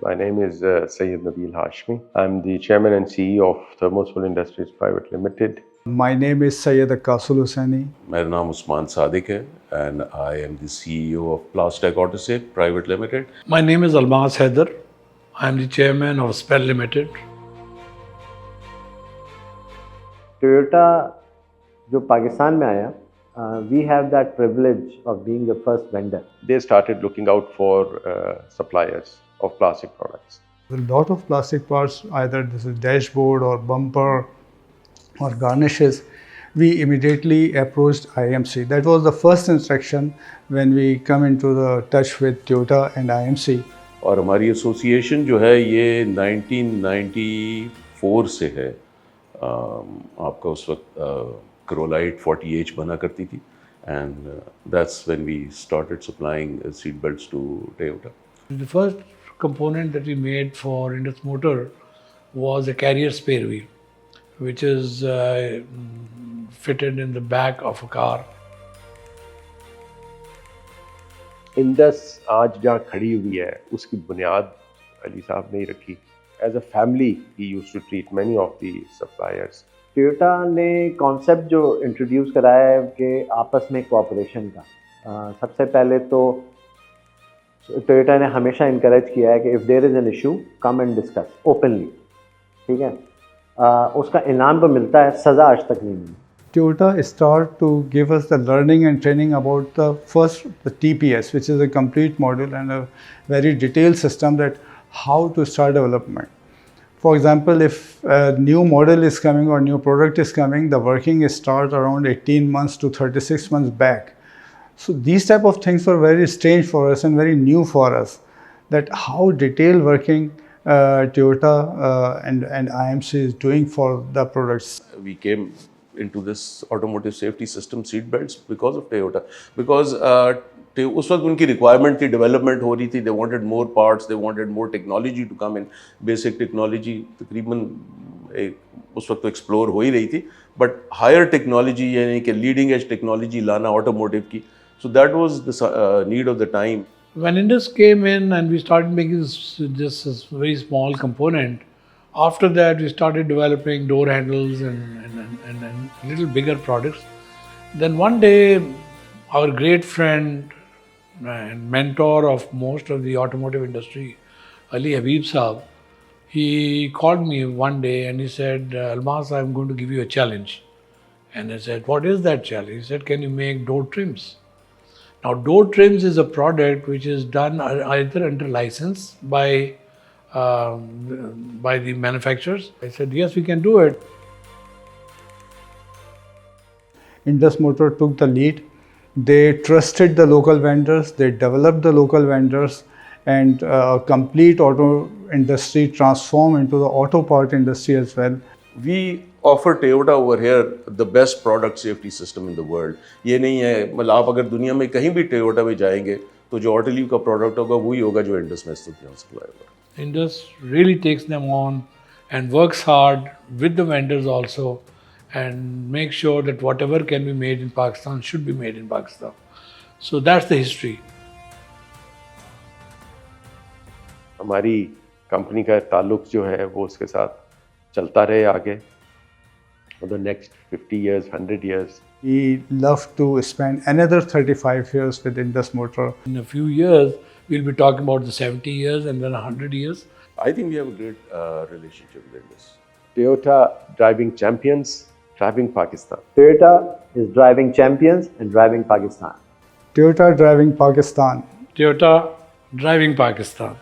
My name is Syed Nabil Hashmi. I'm the Chairman and CEO of Thermosol Industries Private Limited. My name is Syed Akasul Hussaini. मेरा नाम उस्मान सादिक है and I am the CEO of Plastech Autosave Private Limited. My name is Almas Haider. I am the chairman of Spell Limited. Toyota जो पाकिस्तान में आया, we have that privilege of being the first vendor. They started looking out for suppliers of plastic products. A lot of plastic parts, either this is dashboard or bumper or garnishes, we immediately approached IMC. That was the first instruction when we come into the touch with Toyota and IMC. और हमारी association जो है ये 1994 से है। आपका उस वक्त क्रोलाइट 40H बना करती थी and that's when we started supplying seat belts to Toyota. The first component that we made for Indus Motor was a carrier spare wheel, which is fitted in the back of a car. Indus आज जहाँ खड़ी हुई है उसकी बुनियाद अली साहब ने ही रखी. As a family, he used to treat many of the suppliers. Toyota ने कॉन्सेप्ट जो इंट्रोड्यूस कराया है कि आपस में कोऑपरेशन का, सबसे पहले तो टोयोटा ने हमेशा इनकरेज किया है कि if there is an issue come and discuss openly. ठीक है, उसका इनाम तो मिलता है, सज़ा आज तक नहीं मिली. Toyota started to give us the learning and training about the TPS, which is a complete module and a very detailed system that how to start development. For example, if a new model is coming or new product is coming, the working starts around 18 months to 36 months back. So these type of things were very strange for us and very new for us, that how detailed working Toyota and IMC is doing for the products. We came into this automotive safety system seat belts because of Toyota. Because उस वक्त उनकी requirement थी, development हो रही थी. They wanted more parts, they wanted more technology to come in. Basic technology तकरीबन उस वक्त तो एक्सप्लोर हो ही रही थी, बट हायर टेक्नोलॉजी यानी कि लीडिंग एज टेक्नोलॉजी लाना ऑटोमोटिव की. So that was the need of the time. When Indus came in and we started making this very small component, after that we started developing door handles and little bigger products. Then one day, our great friend and mentor of most of the automotive industry, Ali Habib Saab, he called me one day and he said, Almas, I'm going to give you a challenge. And I said, what is that challenge? He said, can you make door trims? Now, door trims is a product which is done either under license by the manufacturers. I said, yes, we can do it. Indus Motor took the lead. They trusted the local vendors, they developed the local vendors, and complete auto industry transformed into the auto part industry as well. We offer Toyota over here the best product safety system in the world. ये नहीं है, मतलब आप अगर दुनिया में कहीं भी Toyota में जाएंगे तो जो ऑटोलीव का प्रोडक्ट होगा वही होगा जो इंडस में सप्लाई होगा. Indus really takes them on and works hard with the vendors also, and make sure that whatever can be made in Pakistan should be made in Pakistan. So that's the history. हमारी company का ताल्लुक जो है वो उसके साथ चलता रहे आगे for the next 50 years, 100 years. We love to spend another 35 years with Indus Motor. In a few years, we'll be talking about the 70 years and then 100 years. I think we have a great relationship with Indus. Toyota driving champions, driving Pakistan. Toyota is driving champions and driving Pakistan. Toyota driving Pakistan. Toyota driving Pakistan.